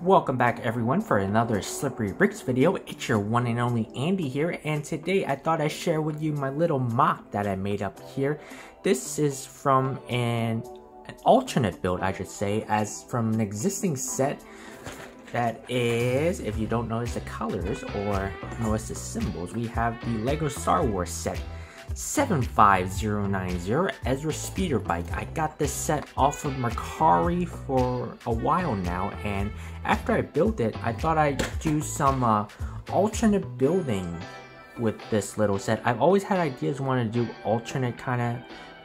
Welcome back everyone for another Slippery Bricks video. It's your one and only Andy here, and today I thought I'd share with you my little MOC that I made up here. This is from an alternate build, I should say, as from an existing set that is, if you don't notice the colors or notice the symbols, we have the LEGO Star Wars set 75090 Ezra speeder bike. I got this set off of Mercari for a while now, and after I built it, I thought I'd do some alternate building with this little set. I've always had ideas wanting to do alternate kind of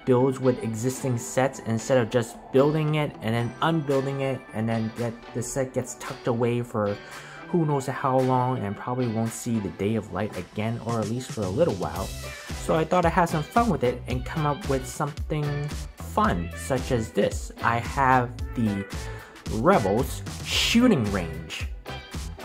builds with existing sets instead of just building it and then unbuilding it and then the set gets tucked away for who knows how long and probably won't see the day of light again, or at least for a little while. So I thought I'd have some fun with it and come up with something fun such as this. I have the Rebels shooting range.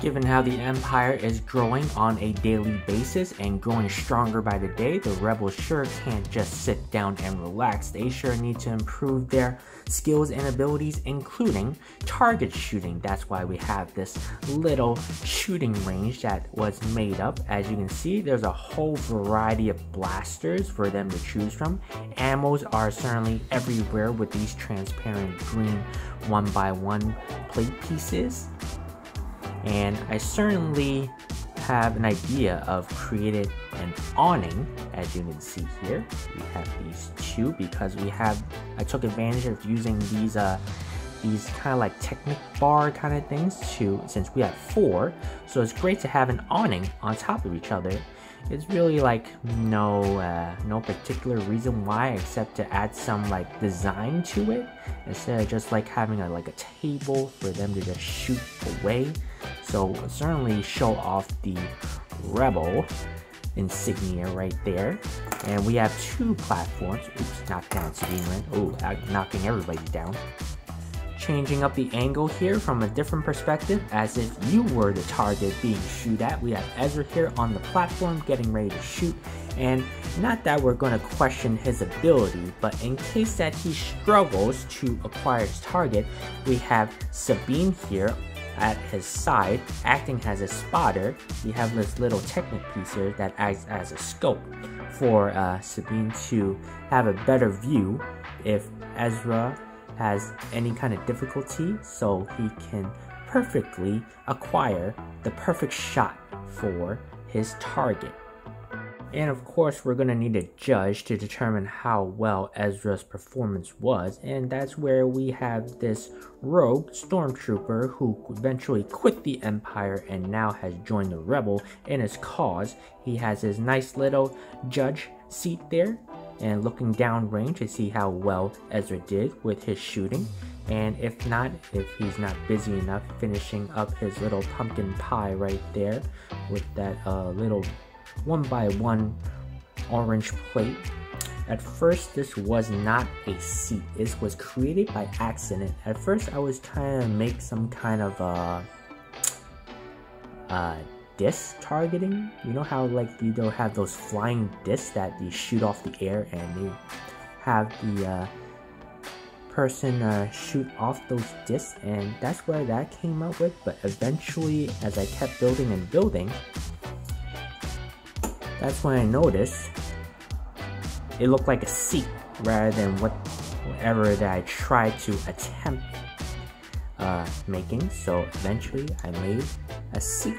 Given how the Empire is growing on a daily basis and growing stronger by the day, the Rebels sure can't just sit down and relax. They sure need to improve their skills and abilities, including target shooting. That's why we have this little shooting range that was made up. As you can see, there's a whole variety of blasters for them to choose from. Ammos are certainly everywhere with these transparent green 1x1 plate pieces. And I certainly have an idea of creating an awning. As you can see here, we have these two because I took advantage of using these kind of like Technic bar kind of things since we have four. So it's great to have an awning on top of each other. It's really like no particular reason why except to add some like design to it instead of just like having a table for them to just shoot away. So certainly show off the Rebel insignia right there. And we have two platforms. Oops, knocked down Sabine. Oh, knocking everybody down. Changing up the angle here from a different perspective as if you were the target being shot at. We have Ezra here on the platform getting ready to shoot, and not that we're going to question his ability, but in case that he struggles to acquire his target, we have Sabine here at his side acting as a spotter. We have this little Technic piece here that acts as a scope for Sabine to have a better view if Ezra has any kind of difficulty, so he can perfectly acquire the perfect shot for his target. And of course, we're going to need a judge to determine how well Ezra's performance was, and that's where we have this rogue stormtrooper who eventually quit the Empire and now has joined the Rebel in his cause. He has his nice little judge seat there and looking down range to see how well Ezra did with his shooting, and if he's not busy enough finishing up his little pumpkin pie right there with that little 1x1 orange plate. At first, this was not a seat. This was created by accident. At first, I was trying to make some kind of disc targeting. You know how you don't have those flying discs that you shoot off the air and you have the person shoot off those discs, and that's where that came up with. But eventually, as I kept building and building, that's when I noticed it looked like a seat rather than whatever that I tried to attempt making. So eventually I made a seat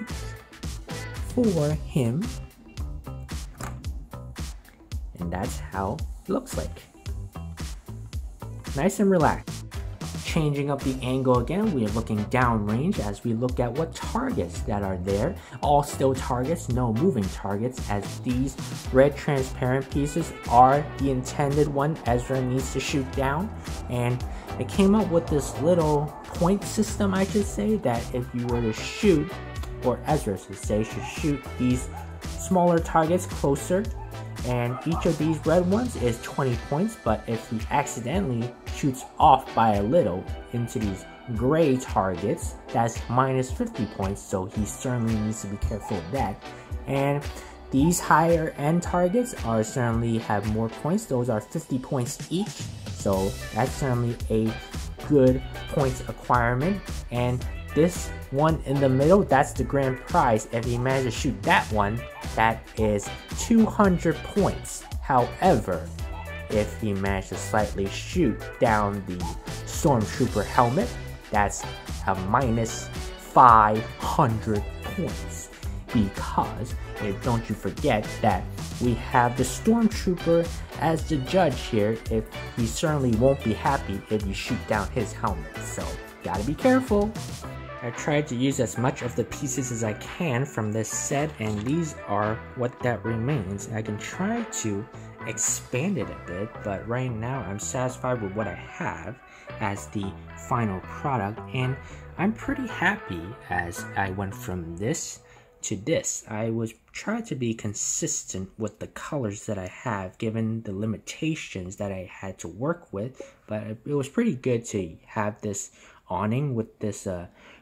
for him, and that's how it looks like. Nice and relaxed. Changing up the angle again, we are looking downrange as we look at what targets that are there. All still targets, no moving targets, as these red transparent pieces are the intended one Ezra needs to shoot down. And it came up with this little point system, I should say, that if you were to shoot, or Ezra should say, should shoot these smaller targets closer, and each of these red ones is 20 points, but if he accidentally shoots off by a little into these gray targets, that's minus 50 points, so he certainly needs to be careful of that. And these higher end targets are certainly have more points. Those are 50 points each, so that's certainly a good points acquirement. And this one in the middle, that's the grand prize. If he manages to shoot that one, that is 200 points. However, if he manages to slightly shoot down the stormtrooper helmet, that's a minus 500 points. Because, don't you forget that we have the stormtrooper as the judge here. If he certainly won't be happy if you shoot down his helmet, so gotta be careful. I tried to use as much of the pieces as I can from this set, and these are what that remains. I can try to expand it a bit, but right now I'm satisfied with what I have as the final product, and I'm pretty happy as I went from this to this. I was trying to be consistent with the colors that I have given the limitations that I had to work with, but it was pretty good to have this awning with this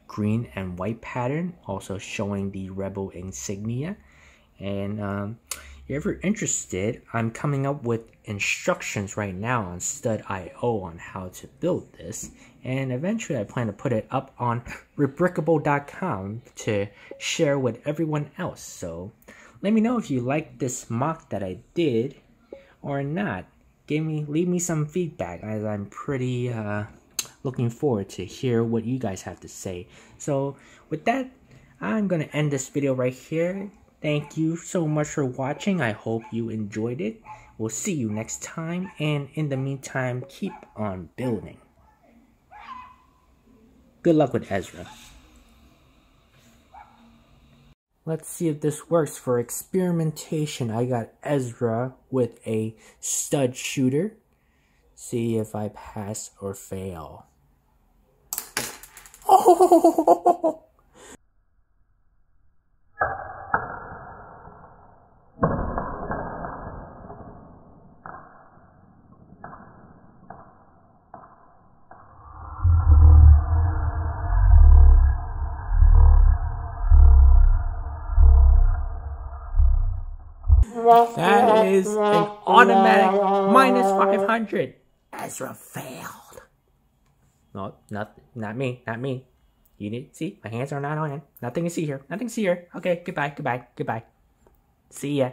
green and white pattern, also showing the Rebel insignia. And if you're ever interested, I'm coming up with instructions right now on Stud.io on how to build this, and eventually I plan to put it up on rebrickable.com to share with everyone else. So let me know if you like this mock that I did or not. Leave me some feedback, as I'm pretty looking forward to hear what you guys have to say. So with that, I'm gonna end this video right here. Thank you so much for watching. I hope you enjoyed it. We'll see you next time, and in the meantime, keep on building. Good luck with Ezra. Let's see if this works for experimentation. I got Ezra with a stud shooter. See if I pass or fail. Oh! That is an automatic minus 500. Ezra failed. No, not me. You didn't see? My hands are not on it. Nothing to see here. Okay, goodbye. See ya.